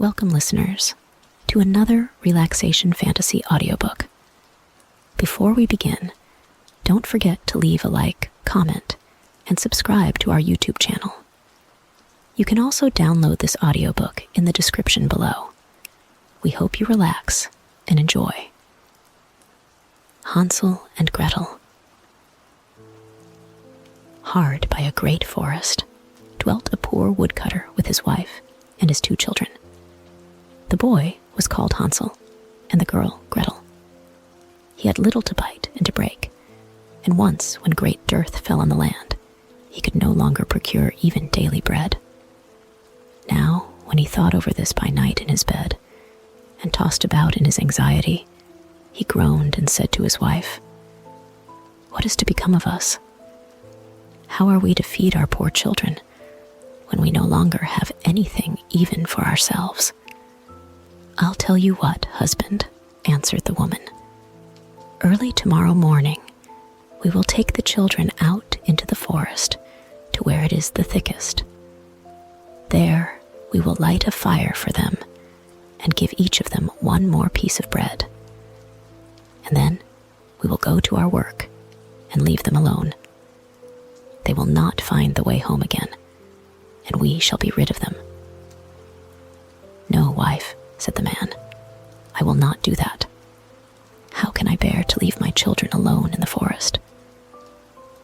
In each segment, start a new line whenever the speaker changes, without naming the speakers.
Welcome, listeners, to another Relaxation Fantasy audiobook. Before we begin, don't forget to leave a like, comment, and subscribe to our YouTube channel. You can also download this audiobook in the description below. We hope you relax and enjoy. Hansel and Gretel. Hard by a great forest dwelt a poor woodcutter with his wife and his 2 children. The boy was called Hansel, and the girl Gretel. He had little to bite and to break, and once, when great dearth fell on the land, he could no longer procure even daily bread. Now, when he thought over this by night in his bed, and tossed about in his anxiety, he groaned and said to his wife, "What is to become of us? How are we to feed our poor children when we no longer have anything even for ourselves?" "I'll tell you what, husband," answered the woman. "Early tomorrow morning, we will take the children out into the forest to where it is the thickest. There we will light a fire for them and give each of them 1 more piece of bread. And then we will go to our work and leave them alone. They will not find the way home again, and we shall be rid of them." "No, wife," said the man, "I will not do that. How can I bear to leave my children alone in the forest?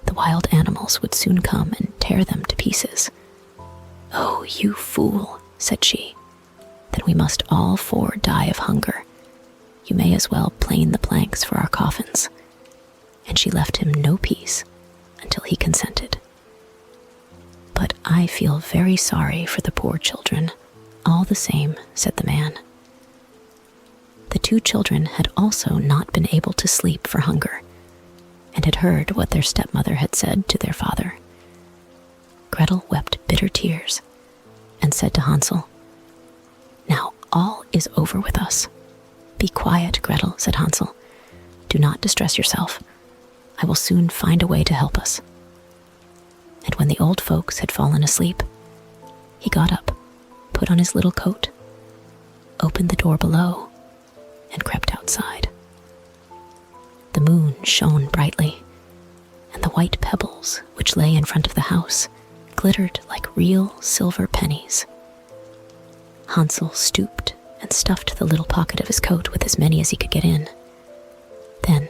The wild animals would soon come and tear them to pieces." "Oh, you fool," said she, "then we must all 4 die of hunger. You may as well plane the planks for our coffins." And she left him no peace until he consented. "But I feel very sorry for the poor children, all the same," said the man. The 2 children had also not been able to sleep for hunger, and had heard what their stepmother had said to their father. Gretel wept bitter tears, and said to Hansel, "Now all is over with us." "Be quiet, Gretel," said Hansel. "Do not distress yourself. I will soon find a way to help us." And when the old folks had fallen asleep, he got up, put on his little coat, opened the door below, and crept outside. The moon shone brightly, and the white pebbles which lay in front of the house glittered like real silver pennies. Hansel stooped and stuffed the little pocket of his coat with as many as he could get in. Then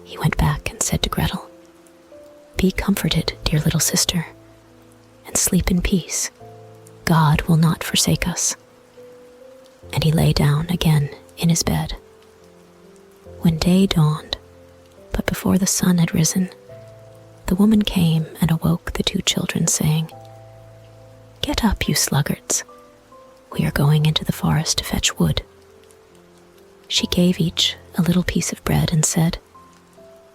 he went back and said to Gretel, "Be comforted, dear little sister, and sleep in peace. God will not forsake us." And he lay down again in his bed. When day dawned, but before the sun had risen, the woman came and awoke the 2 children, saying, "Get up, you sluggards. We are going into the forest to fetch wood." She gave each a little piece of bread and said,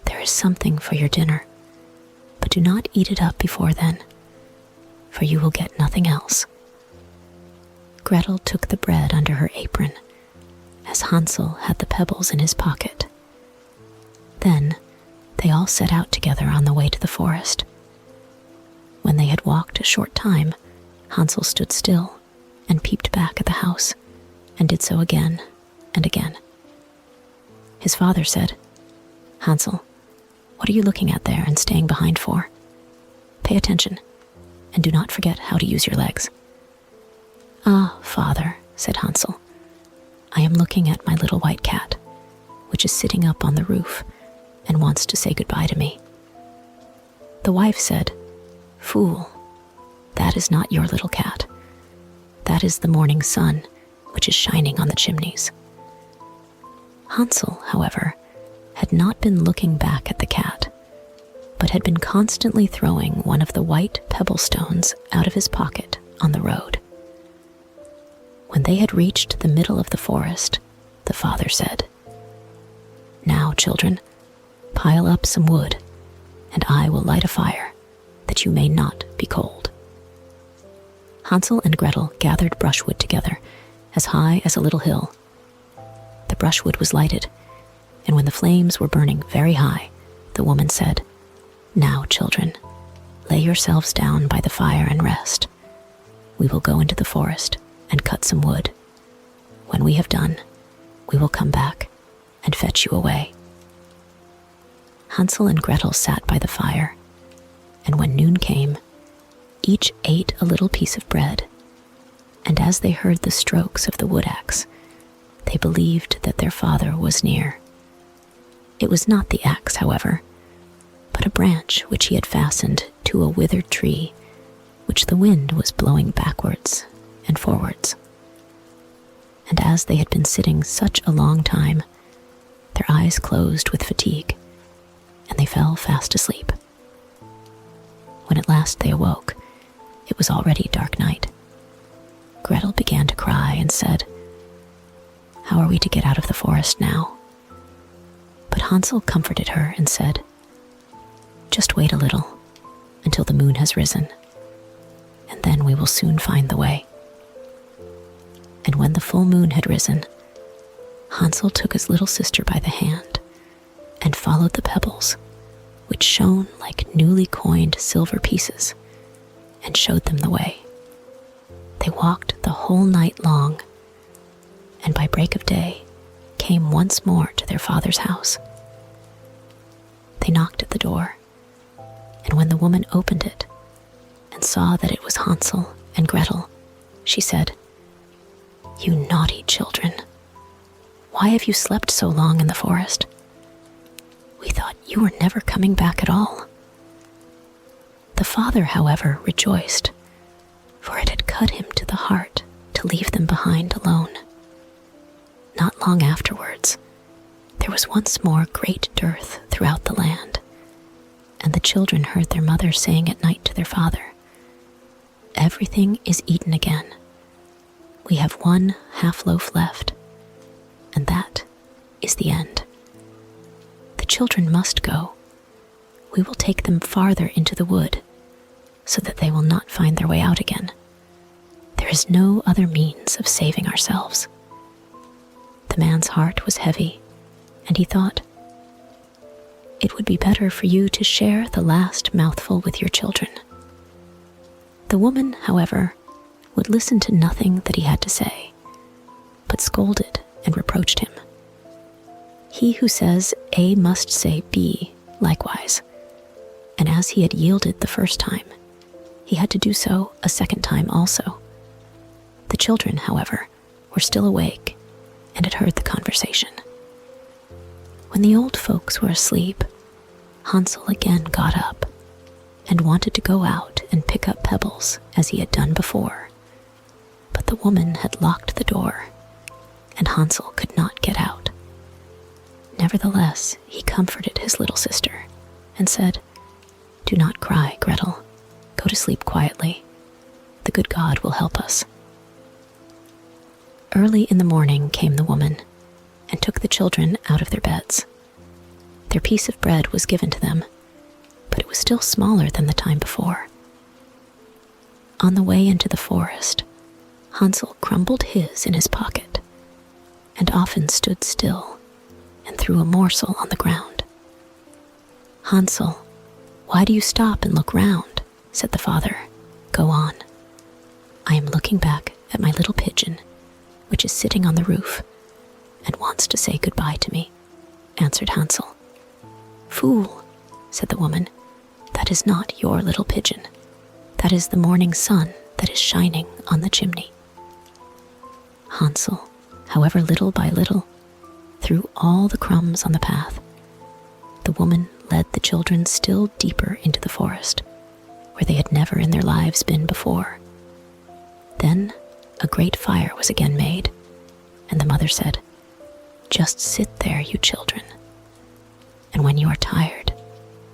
"There is something for your dinner, but do not eat it up before then, for you will get nothing else." Gretel took the bread under her apron, as Hansel had the pebbles in his pocket. Then they all set out together on the way to the forest. When they had walked a short time, Hansel stood still and peeped back at the house, and did so again and again. His father said, "Hansel, what are you looking at there and staying behind for? Pay attention, and do not forget how to use your legs." "Ah, father," said Hansel, "I am looking at my little white cat, which is sitting up on the roof and wants to say goodbye to me." The wife said, "Fool, that is not your little cat. That is the morning sun, which is shining on the chimneys." Hansel, however, had not been looking back at the cat, but had been constantly throwing one of the white pebble stones out of his pocket on the road. When they had reached the middle of the forest, the father said, "Now, children, pile up some wood, and I will light a fire, that you may not be cold." Hansel and Gretel gathered brushwood together, as high as a little hill. The brushwood was lighted, and when the flames were burning very high, the woman said, "Now, children, lay yourselves down by the fire and rest. We will go into the forest and cut some wood When we have done, we will come back and fetch you away." Hansel and Gretel sat by the fire, and when noon came, each ate a little piece of bread, and as they heard the strokes of the wood axe, they believed that their father was near. It was not the axe, however, but a branch which he had fastened to a withered tree, which the wind was blowing backwards and forwards. And as they had been sitting such a long time, their eyes closed with fatigue, and they fell fast asleep. When at last they awoke, it was already dark night. Gretel began to cry and said, "How are we to get out of the forest now?" But Hansel comforted her and said, "Just wait a little until the moon has risen, and then we will soon find the way." And when the full moon had risen, Hansel took his little sister by the hand and followed the pebbles, which shone like newly coined silver pieces, and showed them the way. They walked the whole night long, and by break of day came once more to their father's house. They knocked at the door, and when the woman opened it and saw that it was Hansel and Gretel, she said, "You naughty children, why have you slept so long in the forest? We thought you were never coming back at all." The father, however, rejoiced, for it had cut him to the heart to leave them behind alone. Not long afterwards, there was once more great dearth throughout the land, and the children heard their mother saying at night to their father, "Everything is eaten again. We have one half loaf left, and that is the end. The children must go. We will take them farther into the wood, so that they will not find their way out again. There is no other means of saving ourselves." The man's heart was heavy, and he thought, "It would be better for you to share the last mouthful with your children." The woman, however, would listen to nothing that he had to say, but scolded and reproached him. He who says A must say B likewise, and as he had yielded the first time, he had to do so a second time also. The children, however, were still awake and had heard the conversation. When the old folks were asleep, Hansel again got up and wanted to go out and pick up pebbles as he had done before. But the woman had locked the door, and Hansel could not get out. Nevertheless, he comforted his little sister and said, "Do not cry, Gretel. Go to sleep quietly. The good God will help us." Early in the morning came the woman and took the children out of their beds. Their piece of bread was given to them, but it was still smaller than the time before. On the way into the forest, Hansel crumbled his in his pocket and often stood still and threw a morsel on the ground. "Hansel, why do you stop and look round?" said the father. "Go on." "I am looking back at my little pigeon, which is sitting on the roof and wants to say goodbye to me," answered Hansel. "Fool," said the woman, "that is not your little pigeon. That is the morning sun that is shining on the chimney." Hansel, however, little by little, threw all the crumbs on the path. The woman led the children still deeper into the forest, where they had never in their lives been before. Then a great fire was again made, and the mother said, "Just sit there, you children, and when you are tired,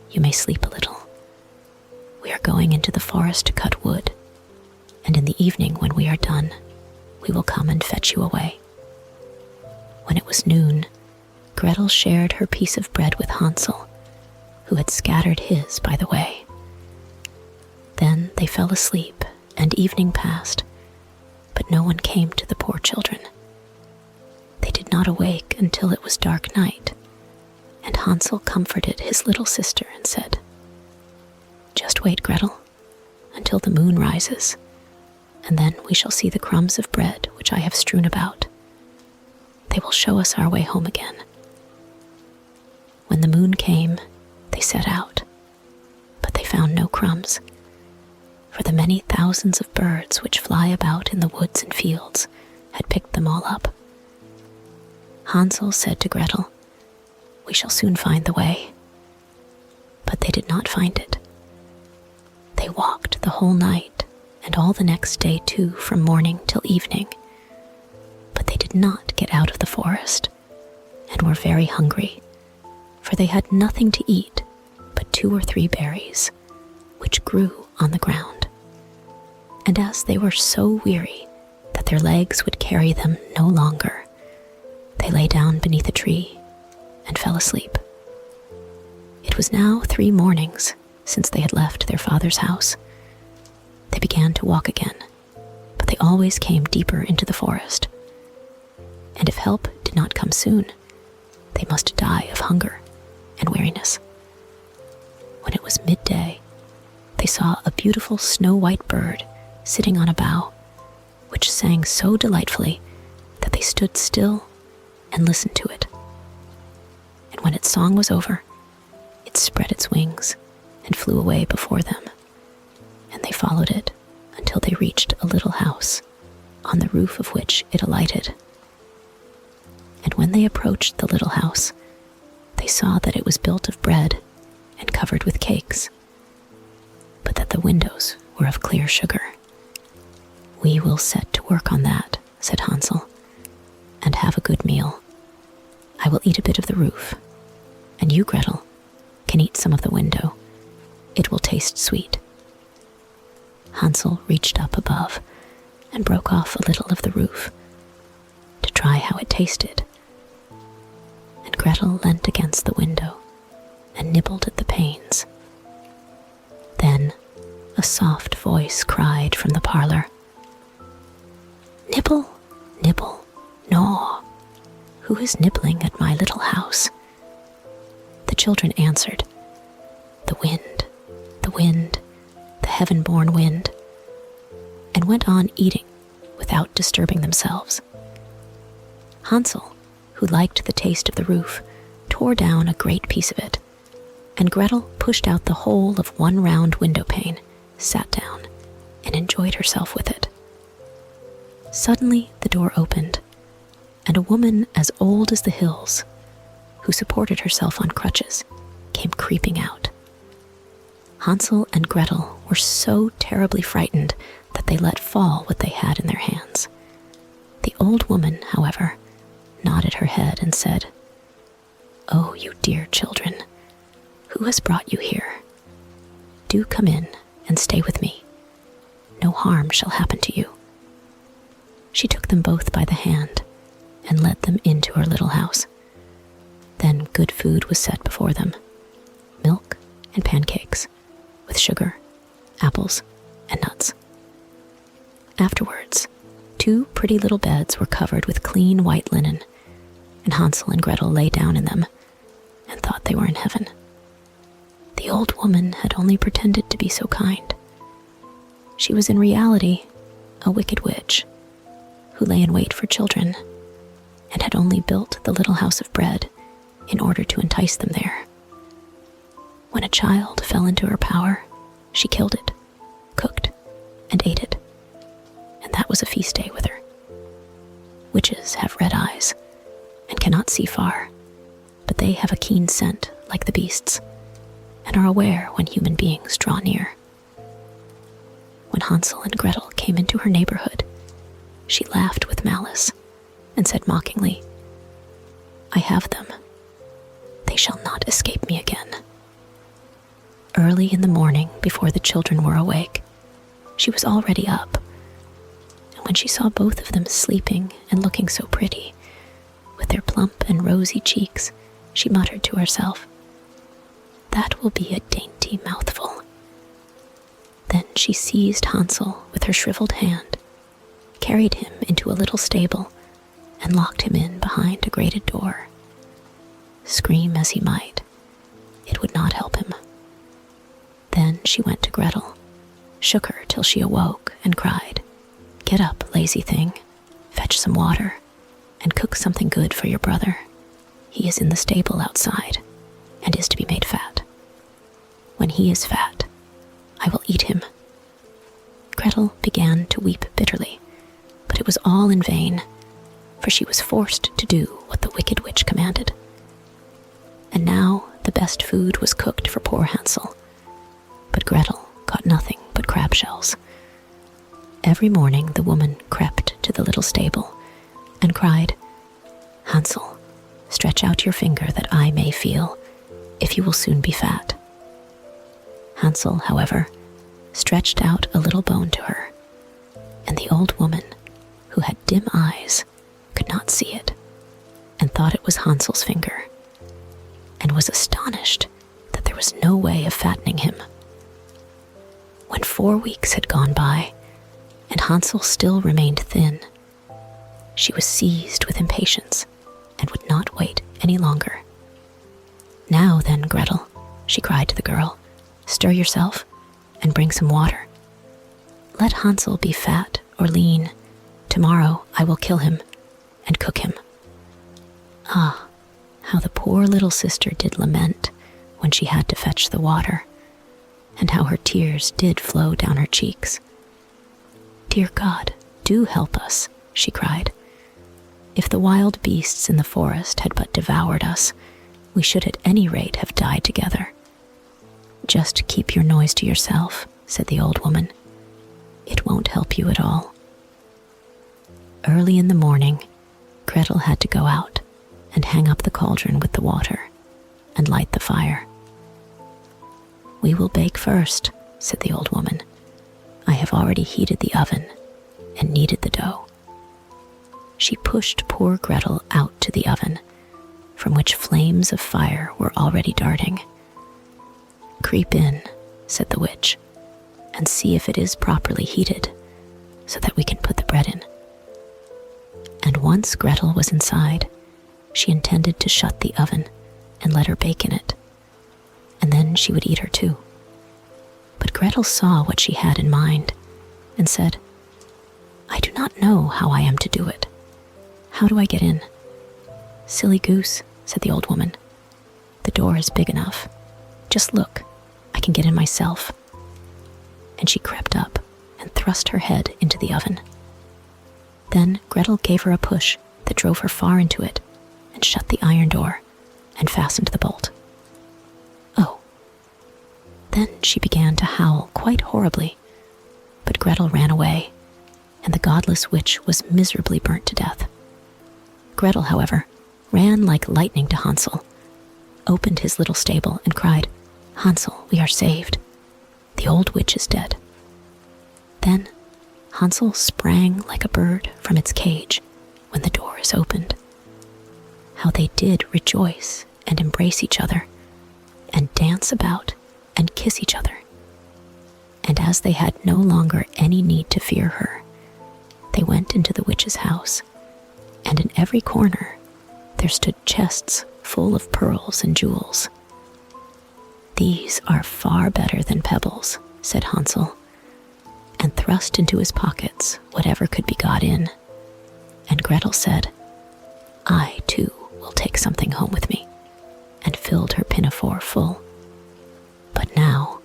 you may sleep a little. We are going into the forest to cut wood, and in the evening when we are done, we will come and fetch you away." When it was noon, Gretel shared her piece of bread with Hansel, who had scattered his by the way. Then they fell asleep, and evening passed, but no one came to the poor children. They did not awake until it was dark night, and Hansel comforted his little sister and said, "Just wait, Gretel, until the moon rises, and then we shall see the crumbs of bread which I have strewn about, They will show us our way home again." When the moon came, they set out, but they found no crumbs, for the many thousands of birds which fly about in the woods and fields had picked them all up. Hansel said to Gretel, "We shall soon find the way." But they did not find it. They walked the whole night and all the next day too, from morning till evening. But they did not get out of the forest, and were very hungry, for they had nothing to eat but 2 or 3 berries, which grew on the ground. And as they were so weary that their legs would carry them no longer, they lay down beneath a tree and fell asleep. It was now 3 mornings since they had left their father's house. They began to walk again, but they always came deeper into the forest. And if help did not come soon, they must die of hunger and weariness. When it was midday, they saw a beautiful snow-white bird sitting on a bough, which sang so delightfully that they stood still and listened to it. And when its song was over, it spread its wings and flew away before them, and they followed it until they reached a little house, on the roof of which it alighted. And when they approached the little house, they saw that it was built of bread and covered with cakes, but that the windows were of clear sugar. "We will set to work on that," said Hansel, "and have a good meal. I will eat a bit of the roof, and you, Gretel, can eat some of the window. It will taste sweet." Hansel reached up above and broke off a little of the roof to try how it tasted, and Gretel leant against the window and nibbled at the panes. Then a soft voice cried from the parlor, "Nibble, nibble, gnaw. Who is nibbling at my little house?" The children answered, "The wind, the wind, the heaven-born wind," and went on eating without disturbing themselves. Hansel, who liked the taste of the roof, tore down a great piece of it, and Gretel pushed out the whole of one round window pane, sat down, and enjoyed herself with it. Suddenly the door opened, and a woman as old as the hills, who supported herself on crutches, came creeping out. Hansel and Gretel were so terribly frightened that they let fall what they had in their hands. The old woman, however, nodded her head and said, "Oh, you dear children, who has brought you here? Do come in and stay with me. No harm shall happen to you." She took them both by the hand and led them into her little house. Then good food was set before them, milk and pancakes, with sugar, apples, and nuts. Afterwards, 2 pretty little beds were covered with clean white linen, and Hansel and Gretel lay down in them and thought they were in heaven. The old woman had only pretended to be so kind. She was in reality a wicked witch who lay in wait for children and had only built the little house of bread in order to entice them there. When a child fell into her power, she killed it, cooked, and ate it, and that was a feast day with her. Witches have red eyes and cannot see far, but they have a keen scent like the beasts, and are aware when human beings draw near. When Hansel and Gretel came into her neighborhood, she laughed with malice and said mockingly, "I have them. They shall not escape me again." Early in the morning, before the children were awake, she was already up, and when she saw both of them sleeping and looking so pretty, with their plump and rosy cheeks, she muttered to herself, "That will be a dainty mouthful." Then she seized Hansel with her shriveled hand, carried him into a little stable, and locked him in behind a grated door. Scream as he might, it would not help him. Then she went to Gretel, shook her till she awoke, and cried, "Get up, lazy thing, fetch some water, and cook something good for your brother. He is in the stable outside and is to be made fat. When he is fat, I will eat him." Gretel began to weep bitterly, but it was all in vain, for she was forced to do what the wicked witch commanded. And now the best food was cooked for poor Hansel, but Gretel got nothing but crab shells. Every morning the woman crept to the little stable and cried, "Hansel, stretch out your finger that I may feel if you will soon be fat." Hansel, however, stretched out a little bone to her, and the old woman, who had dim eyes, could not see it, and thought it was Hansel's finger, and was astonished that there was no way of fattening him. When 4 weeks had gone by, and Hansel still remained thin, she was seized with impatience and would not wait any longer. "Now then, Gretel," she cried to the girl, "stir yourself and bring some water. Let Hansel be fat or lean. Tomorrow I will kill him and cook him." Ah, how the poor little sister did lament when she had to fetch the water, and how her tears did flow down her cheeks. "Dear God, do help us," she cried. "If the wild beasts in the forest had but devoured us, we should at any rate have died together." "Just keep your noise to yourself," said the old woman. "It won't help you at all." Early in the morning, Gretel had to go out and hang up the cauldron with the water and light the fire. "We will bake first," said the old woman. "I have already heated the oven and kneaded the dough." She pushed poor Gretel out to the oven, from which flames of fire were already darting. "Creep in," said the witch, "and see if it is properly heated, so that we can put the bread in." And once Gretel was inside, she intended to shut the oven and let her bake in it, and then she would eat her too. But Gretel saw what she had in mind and said, "I do not know how I am to do it. How do I get in?" "Silly goose," said the old woman. "The door is big enough. Just look, I can get in myself." And she crept up and thrust her head into the oven. Then Gretel gave her a push that drove her far into it and shut the iron door and fastened the bolt. Oh! Then she began to howl quite horribly, but Gretel ran away, and the godless witch was miserably burnt to death. Gretel, however, ran like lightning to Hansel, opened his little stable, and cried, "Hansel, we are saved. The old witch is dead." Then Hansel sprang like a bird from its cage when the door is opened. How they did rejoice and embrace each other, and dance about and kiss each other. And as they had no longer any need to fear her, they went into the witch's house, and in every corner there stood chests full of pearls and jewels. "These are far better than pebbles," said Hansel, and thrust into his pockets whatever could be got in. And Gretel said, "I, too, will take something home with me," and filled her pinafore full. "But now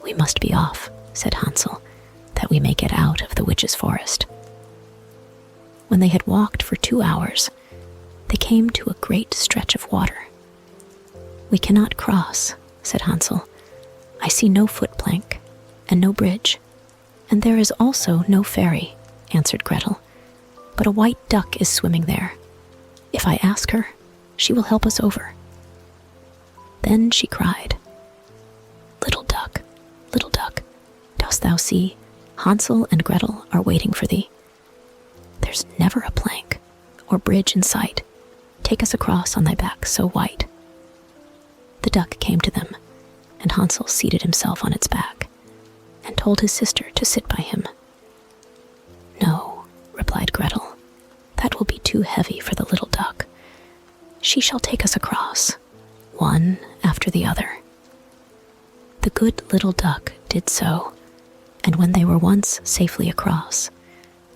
we must be off," said Hansel, "that we may get out of the witch's forest." When they had walked for 2 hours, they came to a great stretch of water. "We cannot cross," said Hansel. "I see no footplank and no bridge, and there is also no ferry," answered Gretel, "but a white duck is swimming there. If I ask her, she will help us over." Then she cried, "Little duck, dost thou see, Hansel and Gretel are waiting for thee. There's never a plank or bridge in sight. Take us across on thy back so white." The duck came to them, and Hansel seated himself on its back and told his sister to sit by him. "No," replied Gretel, "that will be too heavy for the little duck. She shall take us across, one after the other." The good little duck did so, and when they were once safely across,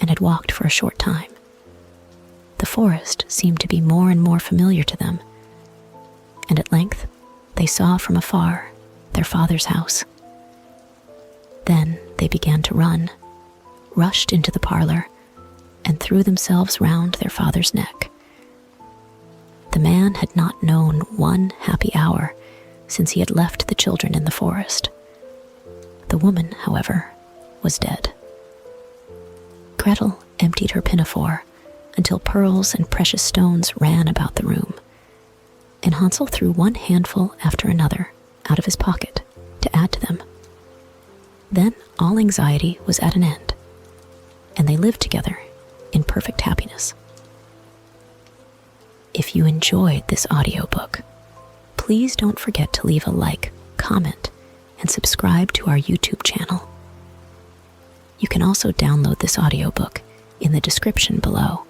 and had walked for a short time, the forest seemed to be more and more familiar to them, and at length they saw from afar their father's house. Then they began to run, rushed into the parlor, and threw themselves round their father's neck. The man had not known one happy hour since he had left the children in the forest. The woman, however, was dead. Gretel emptied her pinafore until pearls and precious stones ran about the room, and Hansel threw one handful after another out of his pocket to add to them. Then all anxiety was at an end, and they lived together in perfect happiness. If you enjoyed this audiobook, please don't forget to leave a like, comment, and subscribe to our YouTube channel. You can also download this audiobook in the description below.